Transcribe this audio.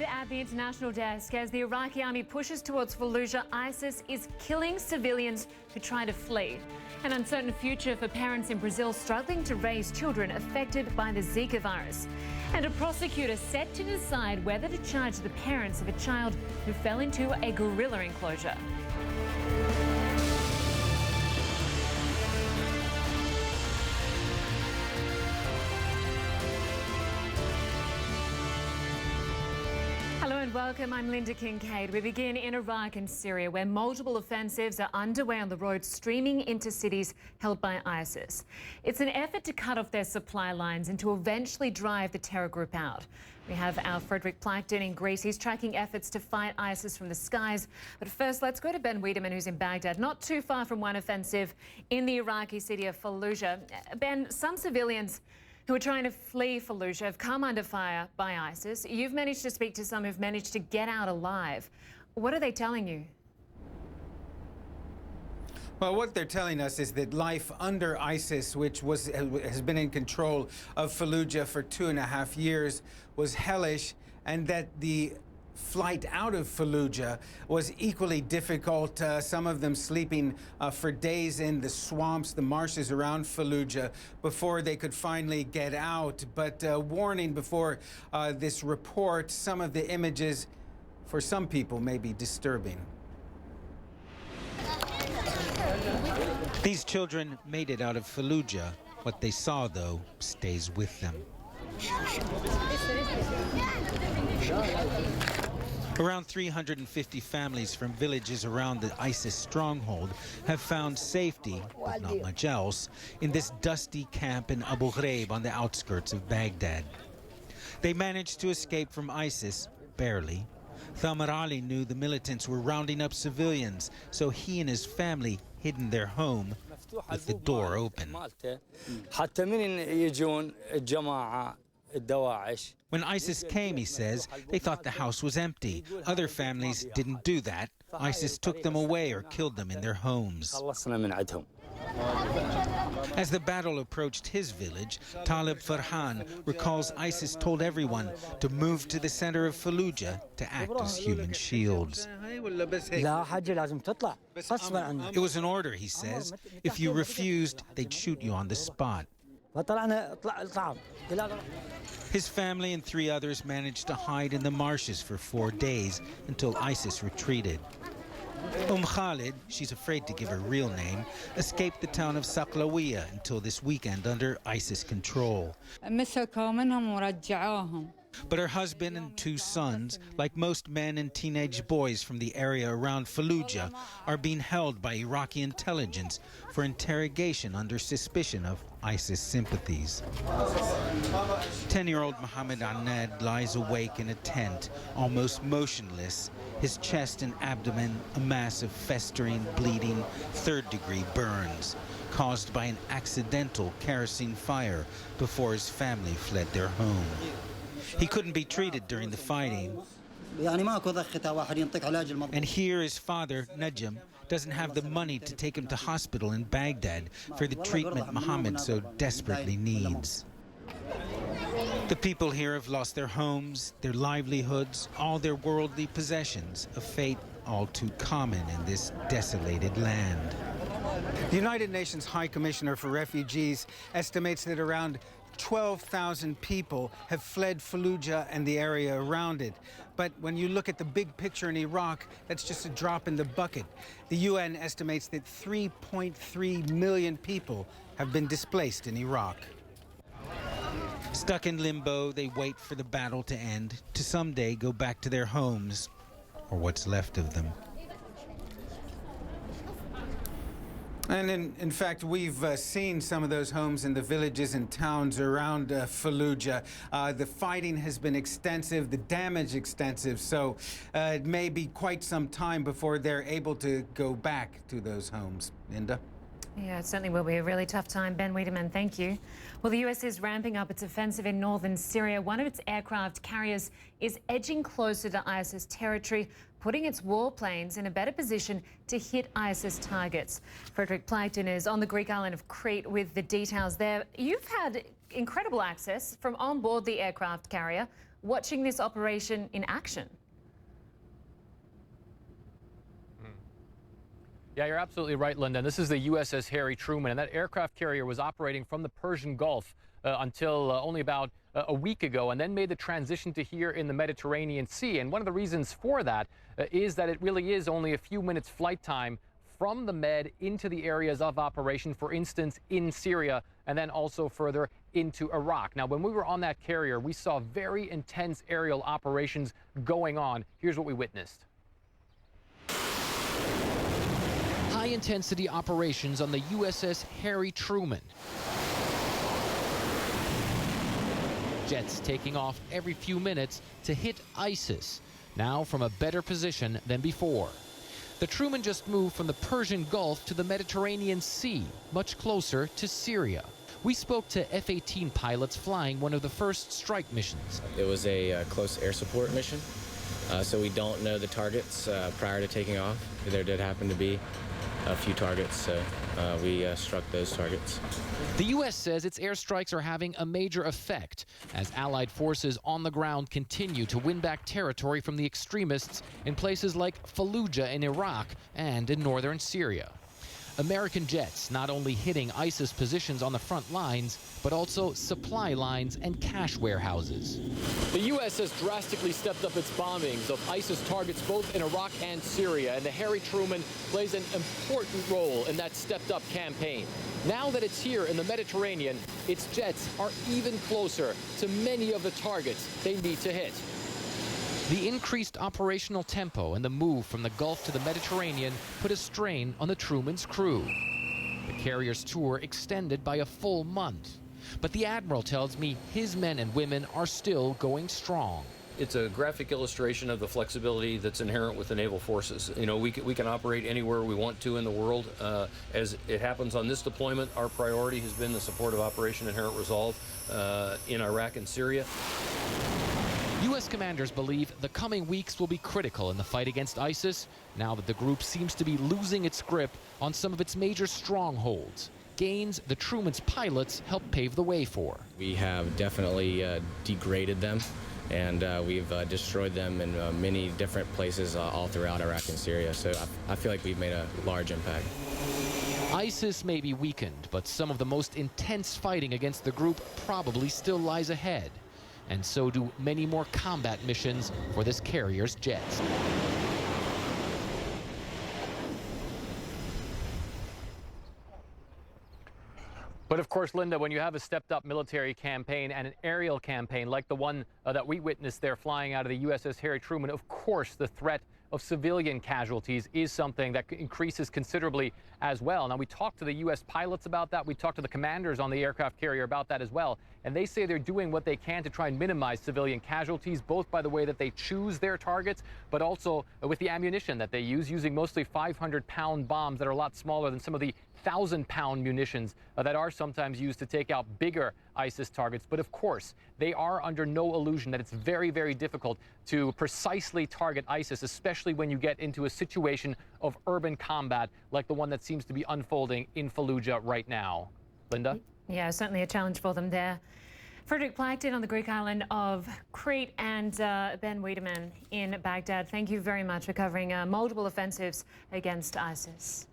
Live at the international desk, as the Iraqi army pushes towards Fallujah, ISIS is killing civilians who try to flee. An uncertain future for parents in Brazil struggling to raise children affected by the Zika virus. And a prosecutor set to decide whether to charge the parents of a child who fell into a gorilla enclosure. Hello and welcome. I'm Lynda Kinkade. We begin in Iraq and Syria, where multiple offensives are underway on the road, streaming into cities held by ISIS. It's an effort to cut off their supply lines and to eventually drive the terror group out. We have our Pleitgen in Greece. He's tracking efforts to fight ISIS from the skies. But first, let's go to Ben Wedeman, who's in Baghdad, not too far from one offensive in the Iraqi city of Fallujah. Ben, some civilians who are trying to flee Fallujah have come under fire by ISIS. You've managed to speak to some who've managed to get out alive. What are they telling you? Well, what they're telling us is that life under ISIS, which has been in control of Fallujah for 2.5 years, was hellish, and that the flight out of Fallujah was equally difficult, some of them sleeping for days in the swamps, the marshes around Fallujah, before they could finally get out. But warning before this report, some of the images for some people may be disturbing. These children made it out of Fallujah. What they saw, though, stays with them. Around 350 families from villages around the ISIS stronghold have found safety, but not much else, in this dusty camp in Abu Ghraib on the outskirts of Baghdad. They managed to escape from ISIS, barely. Thamar Ali knew the militants were rounding up civilians, so he and his family hid in their home with the door open. When ISIS came, he says, they thought the house was empty. Other families didn't do that. ISIS took them away or killed them in their homes. As the battle approached his village, Talib Farhan recalls ISIS told everyone to move to the center of Fallujah to act as human shields. It was an order, he says. If you refused, they'd shoot you on the spot. His family and 3 others managed to hide in the marshes for 4 days until ISIS retreated. Khalid, she's afraid to give her real name, escaped the town of Fallujah until this weekend under ISIS control. But her husband and 2 sons, like most men and teenage boys from the area around Fallujah, are being held by Iraqi intelligence for interrogation under suspicion of ISIS sympathies. 10-year-old Mohammed Anad lies awake in a tent, almost motionless, his chest and abdomen a mass of festering, bleeding, 3rd-degree burns, caused by an accidental kerosene fire before his family fled their home. He couldn't be treated during the fighting. And here his father, Najm, doesn't have the money to take him to hospital in Baghdad for the treatment Mohammed so desperately needs. The people here have lost their homes, their livelihoods, all their worldly possessions, a fate all too common in this desolated land. The United Nations High Commissioner for Refugees estimates that around 12,000 people have fled Fallujah and the area around it. But when you look at the big picture in Iraq, that's just a drop in the bucket. The UN estimates that 3.3 million people have been displaced in Iraq. Stuck in limbo, they wait for the battle to end, to someday go back to their homes, or what's left of them. And in fact, we've seen some of those homes in the villages and towns around Fallujah. The fighting has been extensive, the damage extensive, so it may be quite some time before they're able to go back to those homes. Lynda? Yeah, it certainly will be a really tough time. Ben Wedeman, thank you. Well, the US is ramping up its offensive in northern Syria. One of its aircraft carriers is edging closer to ISIS territory, putting its warplanes in a better position to hit ISIS targets. Pleitgen is on the Greek island of Crete with the details there. You've had incredible access from on board the aircraft carrier. watching this operation in action. Yeah, you're absolutely right, Lynda. This is the USS Harry Truman, and that aircraft carrier was operating from the Persian Gulf until only about a week ago, and then made the transition to here in the Mediterranean Sea. And one of the reasons for that is that it really is only a few minutes flight time from the Med into the areas of operation, for instance, in Syria, and then also further into Iraq. Now, when we were on that carrier, we saw very intense aerial operations going on. Here's what we witnessed. High-intensity operations on the USS Harry Truman. Jets taking off every few minutes to hit ISIS, now from a better position than before. The Truman just moved from the Persian Gulf to the Mediterranean Sea, much closer to Syria. We spoke to F-18 pilots flying one of the first strike missions. It was a close air support mission, so we don't know the targets prior to taking off. There did happen to be a few targets, so we struck those targets. The U.S. says its airstrikes are having a major effect as Allied forces on the ground continue to win back territory from the extremists in places like Fallujah in Iraq and in northern Syria. American jets not only hitting ISIS positions on the front lines, but also supply lines and cash warehouses. The U.S. has drastically stepped up its bombings of ISIS targets both in Iraq and Syria, and the Harry Truman plays an important role in that stepped-up campaign. Now that it's here in the Mediterranean, its jets are even closer to many of the targets they need to hit. The increased operational tempo and the move from the Gulf to the Mediterranean put a strain on the Truman's crew. The carrier's tour extended by a full month. But the Admiral tells me his men and women are still going strong. It's a graphic illustration of the flexibility that's inherent with the naval forces. You know, we can operate anywhere we want to in the world. As it happens on this deployment, our priority has been the support of Operation Inherent Resolve in Iraq and Syria. U.S. commanders believe the coming weeks will be critical in the fight against ISIS, now that the group seems to be losing its grip on some of its major strongholds, gains the Truman's pilots helped pave the way for. We have definitely degraded them, and we've destroyed them in many different places all throughout Iraq and Syria, so I feel like we've made a large impact. ISIS may be weakened, but some of the most intense fighting against the group probably still lies ahead. And so do many more combat missions for this carrier's jets. But of course, Lynda, when you have a stepped-up military campaign and an aerial campaign like the one that we witnessed there flying out of the USS Harry Truman, of course the threat of civilian casualties is something that increases considerably as well. Now, we talked to the U.S. pilots about that. We talked to the commanders on the aircraft carrier about that as well. And they say they're doing what they can to try and minimize civilian casualties, both by the way that they choose their targets, but also with the ammunition that they use, using mostly 500-pound bombs that are a lot smaller than some of the 1,000-pound munitions that are sometimes used to take out bigger ISIS targets. But of course, they are under no illusion that it's very, very difficult to precisely target ISIS, especially when you get into a situation of urban combat like the one that seems to be unfolding in Fallujah right now. Lynda? Yeah, certainly a challenge for them there. Pleitgen on the Greek island of Crete, and Ben Wedeman in Baghdad. Thank you very much for covering multiple offensives against ISIS.